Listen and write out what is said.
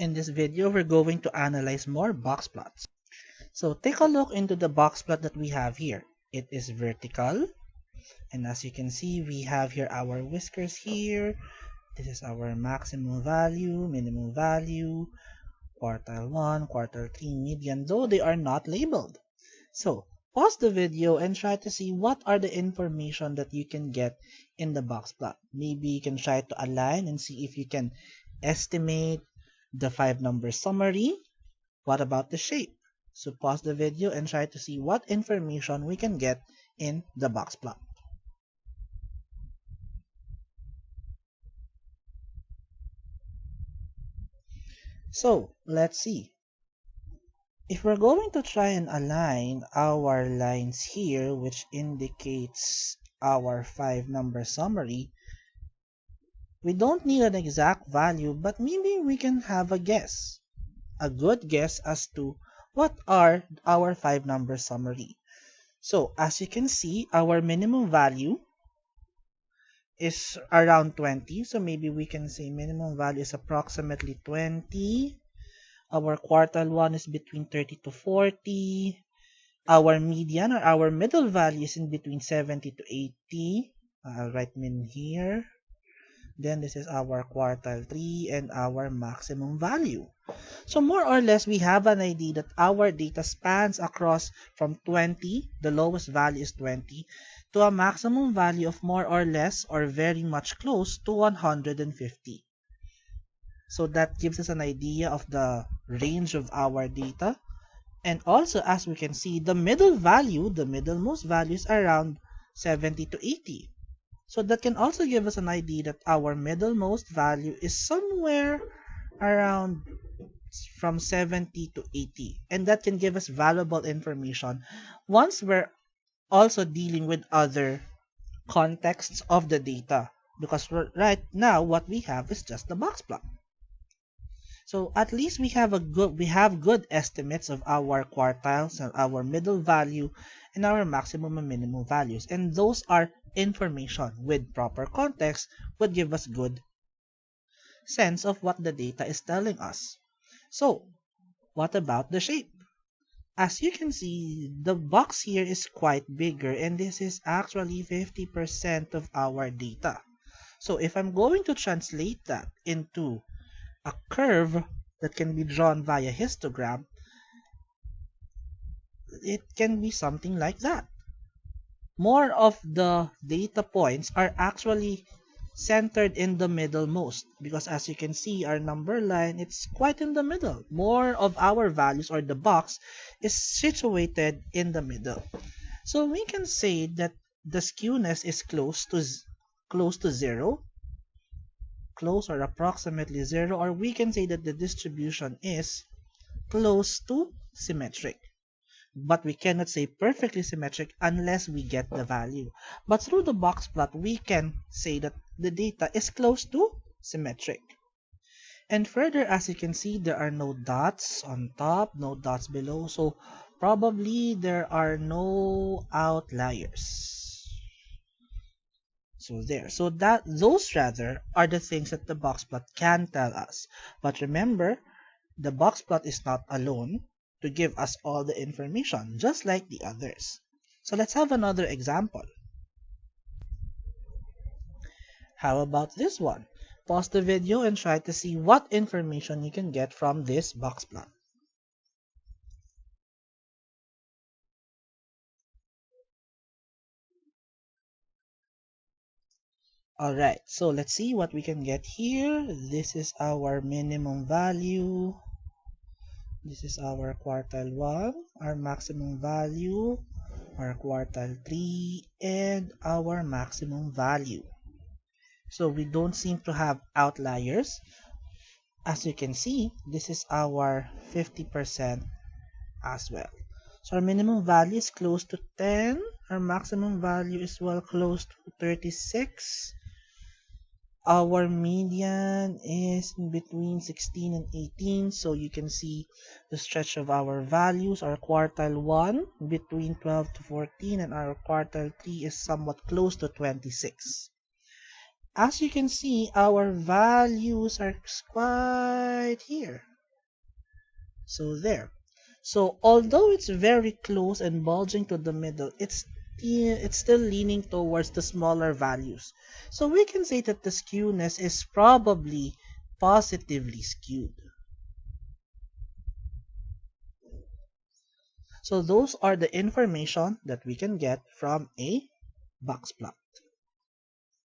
In this video, we're going to analyze more box plots. So take a look into the box plot that we have here. It is vertical, and as you can see, we have here our whiskers here. This is our maximum value, minimum value, quartile 1, quartile 3, median, though they are not labeled. So pause the video and try to see what are the information that you can get in the box plot. Maybe you can try to align and see if you can estimate the 5-number summary. What about the shape? So pause the video and try to see what information we can get in the box plot. So let's see. If we're going to try and align our lines here, which indicates our 5-number summary, we don't need an exact value, but maybe we can have a guess. A good guess as to what are our 5-number summary. So as you can see, our minimum value is around 20. So maybe we can say minimum value is approximately 20. Our quartile 1 is between 30 to 40. Our median or our middle value is in between 70 to 80. I'll write min here. Then this is our quartile 3 and our maximum value. So more or less, we have an idea that our data spans across from 20, the lowest value is 20, to a maximum value of more or less or very much close to 150. So that gives us an idea of the range of our data. And also, as we can see, the middle value, the middlemost value is around 70 to 80. So that can also give us an idea that our middlemost value is somewhere around from 70 to 80. And that can give us valuable information once we're also dealing with other contexts of the data. Because right now, what we have is just the box plot. So at least we have good estimates of our quartiles and our middle value and our maximum and minimum values. And those are information with proper context would give us good sense of what the data is telling us. So what about the shape? As you can see, the box here is quite bigger, and this is actually 50% of our data. So if I'm going to translate that into a curve that can be drawn via histogram, it can be something like that. More of the data points are actually centered in the middlemost, because as you can see, our number line, it's quite in the middle. More of our values, or the box, is situated in the middle. So we can say that the skewness is close to 0, close or approximately 0, or we can say that the distribution is close to symmetric. But we cannot say perfectly symmetric unless we get the value. But through the box plot, we can say that the data is close to symmetric. And further, as you can see, there are no dots on top, no dots below, so probably there are no outliers. So those rather are the things that the box plot can tell us. But remember, the box plot is not alone to give us all the information, just like the others. So let's have another example. How about this one? Pause the video and try to see what information you can get from this box plot. Alright, so let's see what we can get here. This is our minimum value. This is our quartile 1, our maximum value, our quartile 3, and our maximum value. So we don't seem to have outliers. As you can see, this is our 50% as well. So our minimum value is close to 10. Our maximum value is well close to 36. Our median is in between 16 and 18, so you can see the stretch of our values. Our quartile 1 between 12 to 14, and our quartile 3 is somewhat close to 26. As you can see, our values are quite here. So there. So although it's very close and bulging to the middle, it's still leaning towards the smaller values. So we can say that the skewness is probably positively skewed. So those are the information that we can get from a box plot.